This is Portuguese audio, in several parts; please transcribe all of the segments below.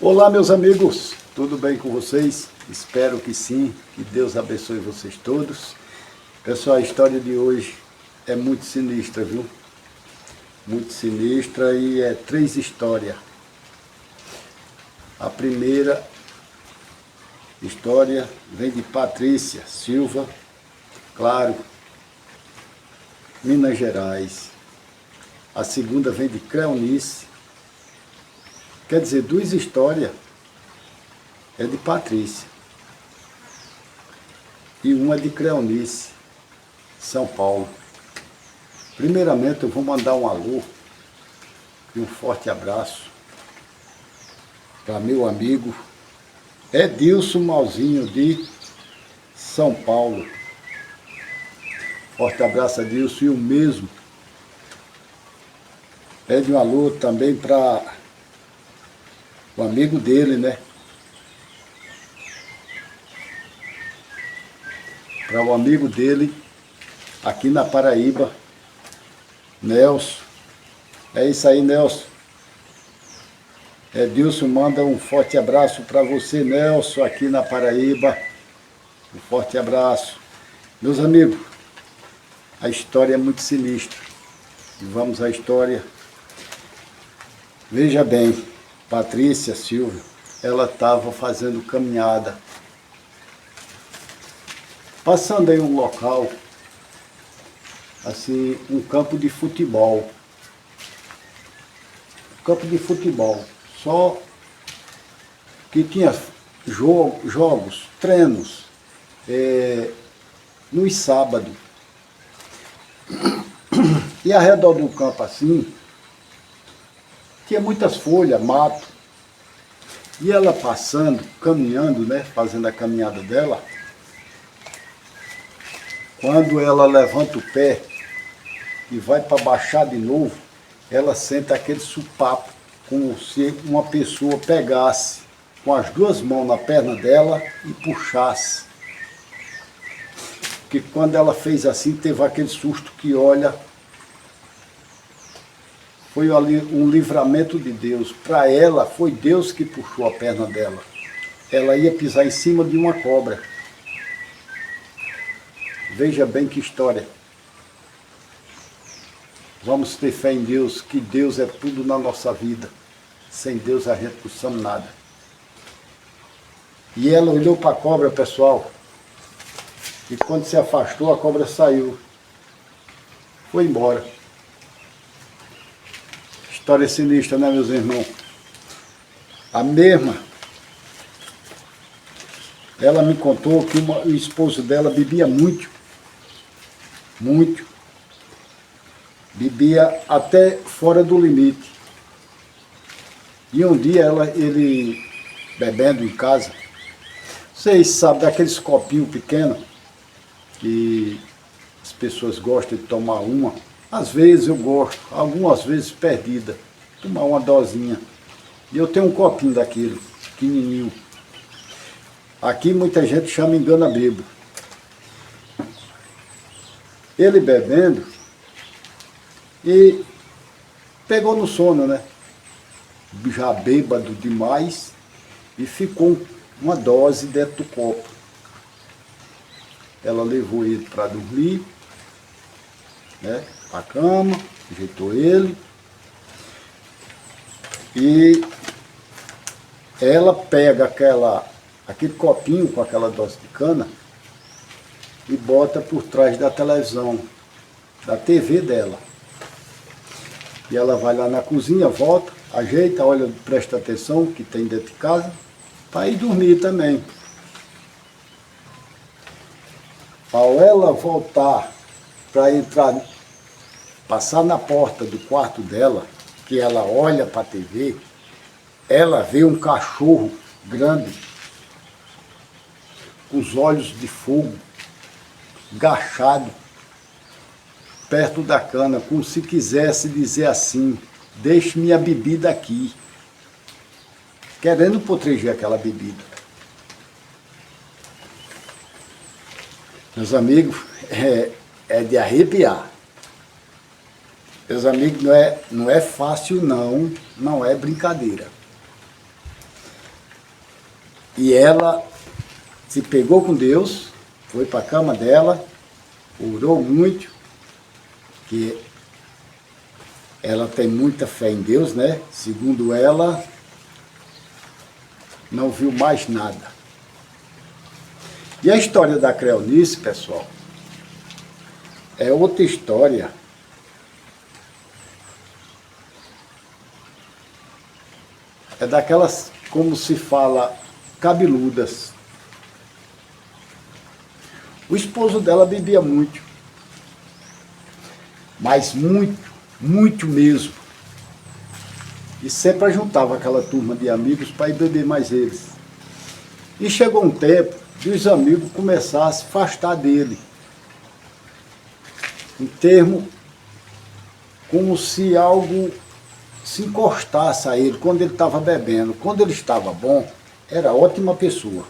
Olá, meus amigos, tudo bem com vocês? Espero que sim, que Deus abençoe vocês todos. Pessoal, a história de hoje é muito sinistra, viu? Muito sinistra e é 3 histórias. A primeira história vem de Patrícia Silva, claro, Minas Gerais. A segunda vem de Cleonice. Quer dizer, 2 histórias é de Patrícia e uma é de Cleonice, São Paulo. Primeiramente eu vou mandar um alô e um forte abraço para meu amigo Edilson Malzinho de São Paulo. Forte abraço, Edilson, e o mesmo pede um alô também para o amigo dele, né? Para o amigo dele aqui na Paraíba, Nelson. É isso aí, Nelson. Edilson manda um forte abraço para você, Nelson, aqui na Paraíba. Um forte abraço. Meus amigos, a história é muito sinistra. E vamos à história. Veja bem, Patrícia Silva, ela estava fazendo caminhada. Passando em um local, assim, um campo de futebol. Campo de futebol. Só que tinha jogos, treinos, nos sábados. E ao redor do campo assim, tinha muitas folhas, mato. E ela passando, caminhando, né, fazendo a caminhada dela, quando ela levanta o pé e vai para baixar de novo, ela sente aquele supapo, como se uma pessoa pegasse com as 2 mãos na perna dela e puxasse. Porque quando ela fez assim, teve aquele susto que, olha, foi ali um livramento de Deus. Para ela, foi Deus que puxou a perna dela. Ela ia pisar em cima de uma cobra. Veja bem que história. Vamos ter fé em Deus, que Deus é tudo na nossa vida. Sem Deus a gente não somos nada. E ela olhou para a cobra, pessoal, e quando se afastou, a cobra saiu. Foi embora. História sinistra, né, meus irmãos? A mesma, ela me contou que o esposo dela bebia muito. Muito. Bebia até fora do limite. E um dia ele bebendo em casa, vocês sabem daqueles copinhos pequenos que as pessoas gostam de tomar uma. Às vezes eu gosto, algumas vezes perdida, tomar uma dosinha. E eu tenho um copinho daquele, pequenininho. Aqui muita gente chama engana bebo. Ele bebendo e pegou no sono, né? Já bêbado demais, e ficou uma dose dentro do copo. Ela levou ele para dormir, né? Para a cama, ajeitou ele, e ela pega aquele copinho com aquela dose de cana e bota por trás da televisão, da TV dela. E ela vai lá na cozinha, volta, ajeita, olha, presta atenção que tem dentro de casa, para ir dormir também. Ao ela voltar para entrar, passar na porta do quarto dela, que ela olha para a TV, ela vê um cachorro grande, com os olhos de fogo, agachado, perto da cana, como se quisesse dizer assim: deixe minha bebida aqui, querendo proteger aquela bebida. Meus amigos, é de arrepiar. Meus amigos, não é fácil não, não é brincadeira. E ela se pegou com Deus, foi para a cama dela, orou muito, que ela tem muita fé em Deus, né? Segundo ela, não viu mais nada. E a história da Cleonice, pessoal, é outra história. É daquelas, como se fala, cabeludas. O esposo dela bebia muito. Mas muito, muito mesmo. E sempre juntava aquela turma de amigos para ir beber mais eles. E chegou um tempo que os amigos começaram a se afastar dele. Em termo, como se algo se encostasse a ele quando ele estava bebendo. Quando ele estava bom, era ótima pessoa.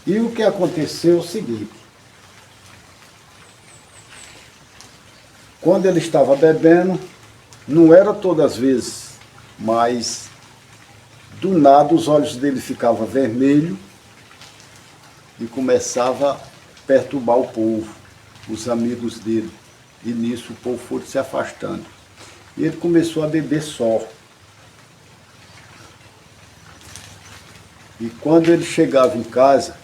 E o que aconteceu é o seguinte: quando ele estava bebendo, não era todas as vezes, mas do nada os olhos dele ficavam vermelhos e começava a perturbar o povo, os amigos dele. E nisso o povo foi se afastando. E ele começou a beber só. E quando ele chegava em casa,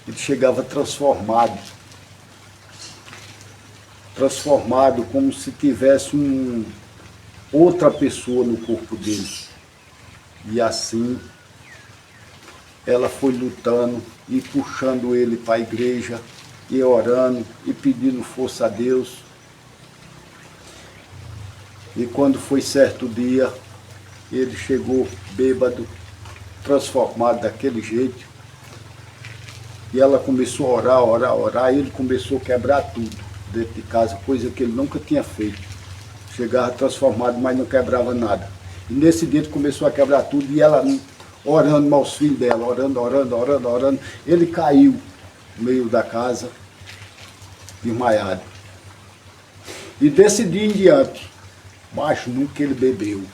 ele chegava transformado. Transformado como se tivesse outra pessoa no corpo dele. E assim, ela foi lutando e puxando ele para a igreja, e orando, e pedindo força a Deus. E quando foi certo dia, ele chegou bêbado, transformado daquele jeito. E ela começou a orar, orar, orar, e ele começou a quebrar tudo dentro de casa, coisa que ele nunca tinha feito. Chegava transformado, mas não quebrava nada. E nesse dia ele começou a quebrar tudo, e ela orando aos filhos dela, orando, orando, orando, orando. Ele caiu no meio da casa, desmaiado. E desse dia em diante, mas nunca ele bebeu.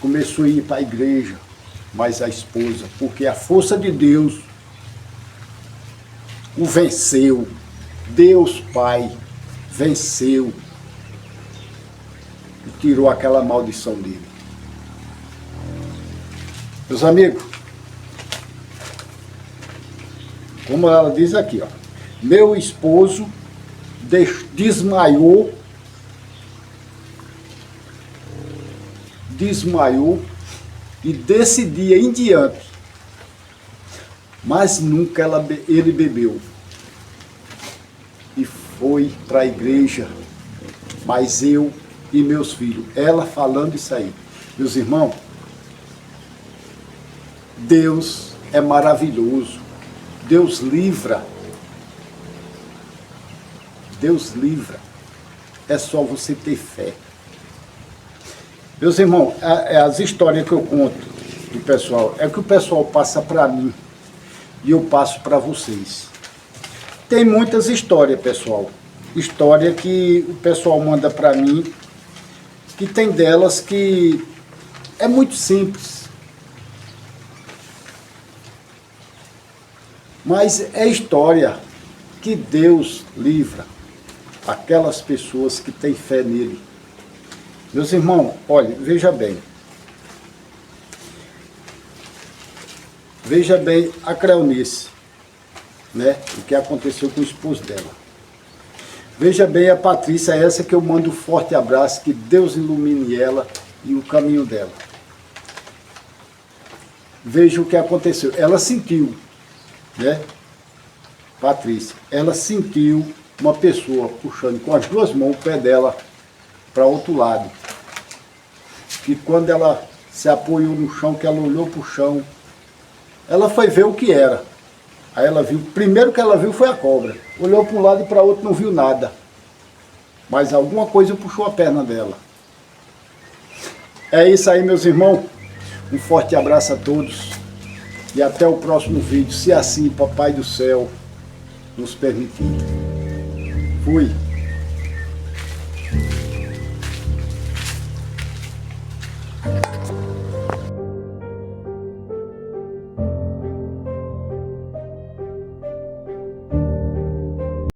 Começou a ir para a igreja, mas a esposa, porque a força de Deus o venceu. Deus Pai venceu e tirou aquela maldição dele. Meus amigos, como ela diz aqui, ó, meu esposo desmaiou e desse dia em diante, mas nunca ele bebeu. E foi para a igreja, mas eu e meus filhos, ela falando isso aí. Meus irmãos, Deus é maravilhoso, Deus livra. Deus livra, é só você ter fé. Meus irmãos, as histórias que eu conto do pessoal, é que o pessoal passa para mim e eu passo para vocês. Tem muitas histórias, pessoal. História que o pessoal manda para mim, que tem delas que é muito simples. Mas é história que Deus livra aquelas pessoas que têm fé nele. Meus irmãos, olha, veja bem. Veja bem a Cleonice, né? O que aconteceu com o esposo dela. Veja bem a Patrícia, essa que eu mando um forte abraço, que Deus ilumine ela e o caminho dela. Veja o que aconteceu. Ela sentiu, né? Patrícia, ela sentiu uma pessoa puxando com as duas mãos o pé dela para outro lado. E quando ela se apoiou no chão, que ela olhou para o chão, ela foi ver o que era. Aí ela viu, primeiro que ela viu foi a cobra. Olhou para um lado e para o outro, não viu nada. Mas alguma coisa puxou a perna dela. É isso aí, meus irmãos. Um forte abraço a todos. E até o próximo vídeo, se assim Papai do Céu nos permitir. Fui.